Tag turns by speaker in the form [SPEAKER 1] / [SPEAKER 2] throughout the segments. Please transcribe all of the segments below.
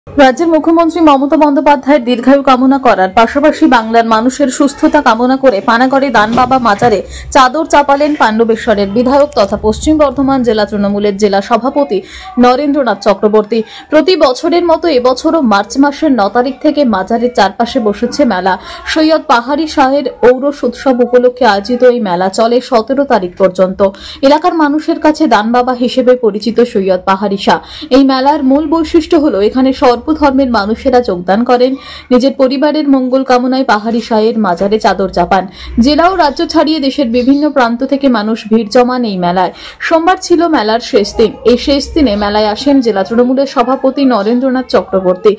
[SPEAKER 1] রাজ্যের মুখ্যমন্ত্রী মমতা বন্দ্যোপাধ্যায়ের দীর্ঘায়ু কামনা করার পাশাপাশি বাংলার মানুষের সুস্থতা কামনা করে পানাগড়ে দানবাবা মাজারে চাদর চাপালেন পাণ্ডবেশ্বরের বিধায়ক তথা পশ্চিম বর্ধমান জেলা তৃণমূলের জেলা সভাপতি নরেন্দ্রনাথ চক্রবর্তী। প্রতি বছরের মতো এবছরও মার্চ মাসের 9 তারিখ থেকে মাজারের চারপাশে বসেছে মেলা। সৈয়দ পাহাড়ি শাহের ঔরস উৎসব উপলক্ষে আয়োজিত এই মেলা চলে 17 তারিখ পর্যন্ত। এলাকার মানুষের কাছে দানবাবা হিসেবে পরিচিত সৈয়দ পাহাড়ি শাহ। এই মেলার মূল বৈশিষ্ট্য হলো এখানে সর্বধর্মের মানুষেরা যোগদান করেন। নিজের পরিবারের মঙ্গল কামনায় পাহাড়ি শাহের মাজারে চাদর চাপান। জেলা ও রাজ্য ছাড়িয়ে দেশের বিভিন্ন প্রান্ত থেকে মানুষ ভিড় জমান এই মেলায়। সোমবার ছিল মেলার শেষ দিন। এই শেষ দিনে মেলায় আসেন জেলা তৃণমূলের সভাপতি নরেন্দ্রনাথ চক্রবর্তী।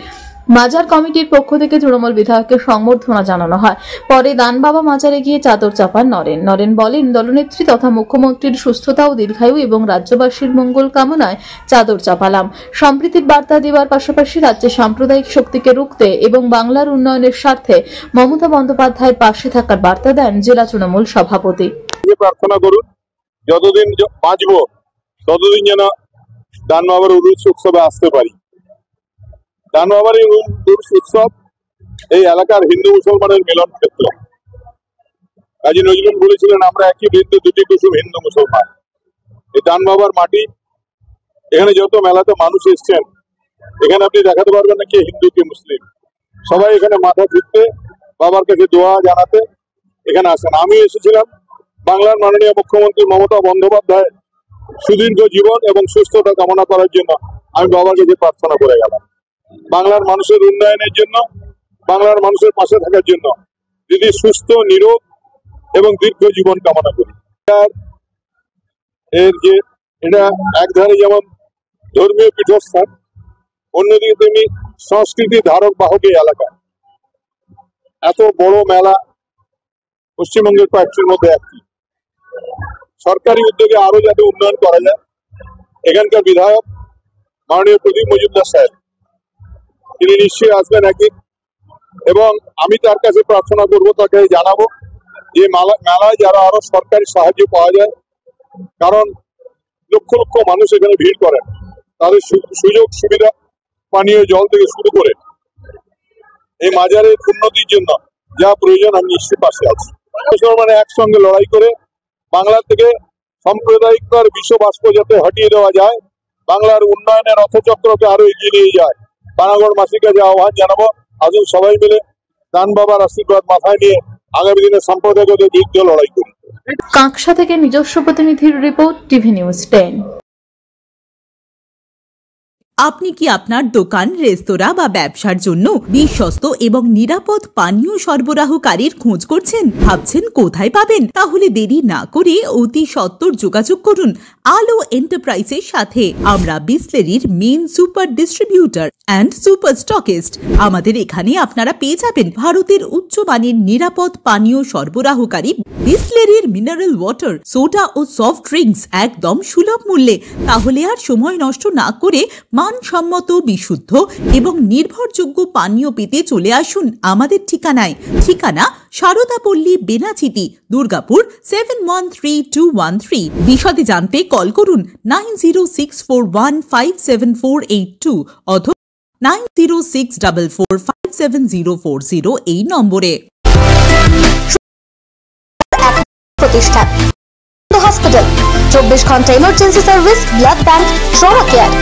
[SPEAKER 1] মাজার কমিটির পক্ষ থেকে তৃণমূল বিধায়ককে সংবর্ধনা জানানো হয়। পরে দানবাবা মাজারে গিয়ে চাদর চাপান নরেন বলেন, দলনেত্রী তথা মুখ্যমন্ত্রীর সুস্থতা ও দীর্ঘায়ু এবং রাজ্যবাসীর মঙ্গল কামনায় চাদর চাপালাম। সম্প্রীতির বার্তা দেওয়ার পাশাপাশি রাজ্যের সাম্প্রদায়িক শক্তিকে রুখতে এবং বাংলার উন্নয়নের স্বার্থে মমতা বন্দ্যোপাধ্যায়ের পাশে থাকার বার্তা দেন জেলা তৃণমূল সভাপতি।
[SPEAKER 2] প্রার্থনা করুন, যতদিন বাঁচবো ততদিন যেন দানবাবার উরুস উৎসবে আসতে পারি। দানবাবার এই উরুস উৎসব এই এলাকার হিন্দু মুসলমানের মিলন ক্ষেত্র। কাজী নজরুল বলেছিলেন, আমরা একই বৃন্তে দুটি কুসুম হিন্দু মুসলমান। এই দানবাবার মাটি, এখানে যত মেলাতে মানুষ এসছেন, এখানে আপনি দেখাতে পারবেন না কে হিন্দু কে মুসলিম। সবাই এখানে মাথা ঠুকতে, বাবার কাছে দোয়া জানাতে এখানে আসেন। আমি এসেছিলাম বাংলার মাননীয় মুখ্যমন্ত্রী মমতা বন্দ্যোপাধ্যায় সুদীর্ঘ জীবন এবং সুস্থতা কামনা করার জন্য আমি বাবার কাছে প্রার্থনা করে গেলাম। বাংলার মানুষের উন্নয়নের জন্য, বাংলার মানুষের পাশে থাকার জন্য যদি সুস্থ, নিরোগ এবং দীর্ঘ জীবন কামনা করি। এর যে এটা একধারে যেমন ধর্মীয় পীঠস্থান, অন্যদিকে তেমনি সংস্কৃতি ধারক বাহক এই এলাকা। এত বড় মেলা পশ্চিমবঙ্গের কয়েকটির মধ্যে একটি। সরকারি উদ্যোগে আরো যাতে উন্নয়ন করা যায়, এখানকার বিধায়ক মাননীয় প্রদীপ মজুমদার সাহেব তিনি নিশ্চয়ই আসবেন একদিন, এবং আমি তার কাছে প্রার্থনা করব, তাকে জানাবো যে মেলায় যারা আরো সরকারি সাহায্য পাওয়া যায়, কারণ লক্ষ লক্ষ মানুষ এখানে ভিড় করেন, তাদের সুযোগ সুবিধা, পানীয় জল থেকে শুরু করে এই মাজারের উন্নতির জন্য যা প্রয়োজন আমি নিশ্চয়ই পাশে আছি। মুসলমান একসঙ্গে লড়াই করে বাংলা থেকে সাম্প্রদায়িকতার বিশ্ববাষ্প যাতে হটিয়ে দেওয়া যায়, বাংলার উন্নয়নের রথচক্রকে আরো এগিয়ে নিয়ে যায়, পানাগড় মাসির কাছে আহ্বান জানাবো, আসুন সবাই মিলে দান বাবার আশীর্বাদ মাথায় নিয়ে আগামী দিনে সাম্প্রদায়িকতার বিরুদ্ধে লড়াই করি।
[SPEAKER 1] কাঁকসা থেকে নিজস্ব প্রতিনিধির রিপোর্ট, টিভি নিউজ 10।
[SPEAKER 3] আপনি কি আপনার দোকান, রেস্তোরাঁ বা ব্যবসার জন্য বিশ্বস্ত এবং নিরাপদ পানীয় সরবরাহকারীর খোঁজ করছেন? ভাবছেন কোথায় পাবেন? তাহলে দেরি না করে অতি সত্বর যোগাযোগ করুন আলো এন্টারপ্রাইজের সাথে। আমরা বিসলেরির main super distributor and super stockist. আমাদের এখানে আপনারা পেয়ে যাবেন ভারতের উচ্চমানের নিরাপদ পানীয় সরবরাহকারী বিসলেরির মিনারেল ওয়াটার, সোডা ও সফট ড্রিঙ্কস একদম সুলভ মূল্যে। তাহলে আর সময় নষ্ট না করে মানসম্মত, বিশুদ্ধ এবং নির্ভরযোগ্য পানীয় পেতে চলে আসুন আমাদের ঠিকানায়। ঠিকানা সারদাপল্লী, বেনাচিতি, দুর্গাপুর 713213। বিশদে জানতে কল করুন 9064157482 অথবা 9064457040 এই নম্বরে।
[SPEAKER 4] প্রতিষ্ঠান হসপিটাল, 24 ঘন্টা emergency service, blood bank, trauma care.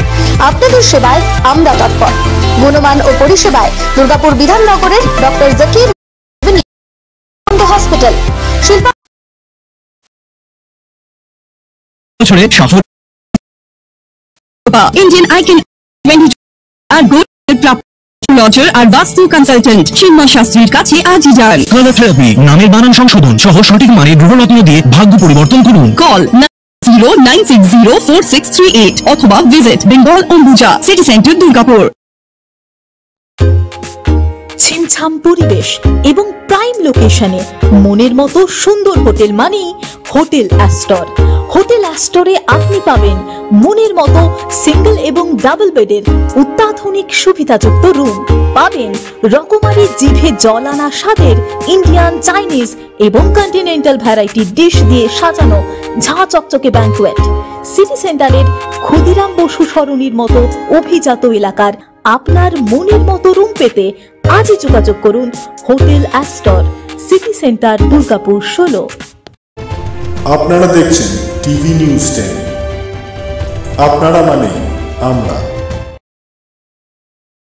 [SPEAKER 4] আপনাদের সেবায় আমরা তৎপর। গুণমান ও পরিষেবায় দুর্গাপুর বিধাননগরের doctor Zakir hospital. Shilpa
[SPEAKER 5] Indian Icon আর গুড লজার আর বাস্তু কনসালটেন্ট শিল্পা শাস্ত্রীর কাছে আজই যান।
[SPEAKER 6] থেরাপি, নামের বানান সংশোধন সহ সঠিক মানের গ্রহরত্ন দিয়ে ভাগ্য পরিবর্তন করুন।
[SPEAKER 5] কল 09604638 অথবা visit Bengal Ambuja city centre, Durgapur.
[SPEAKER 3] ছিমছাম পরিবেশ এবং প্রাইম লোকেশনে মনের মতো সুন্দর হোটেল মানেই হোটেল অ্যাস্টর। হোটেল অ্যাস্টরে আপনি পাবেন মনের মতো সিঙ্গেল এবং ডাবল বেডের অত্যাধুনিক সুবিধাযুক্ত রুম, পাবেন রকমারি জিভে জল আনা স্বাদের ইন্ডিয়ান, চাইনিজ এবং কন্টিনেন্টাল ভ্যারাইটি ডিশ দিয়ে সাজানো ঝাঁ চকচকে ব্যাংকুয়েট। সিটি সেন্টারের ক্ষুদিরাম বসু সরণির মতো অভিজাত এলাকার
[SPEAKER 7] আপনার মনের মতো রুম পেতে আজই যোগাযোগ করুন hotel Astor, city centre, Durgapur 16।
[SPEAKER 8] আপনারা দেখছেন টিভি নিউজ 10। আপনারা মানে আমরা।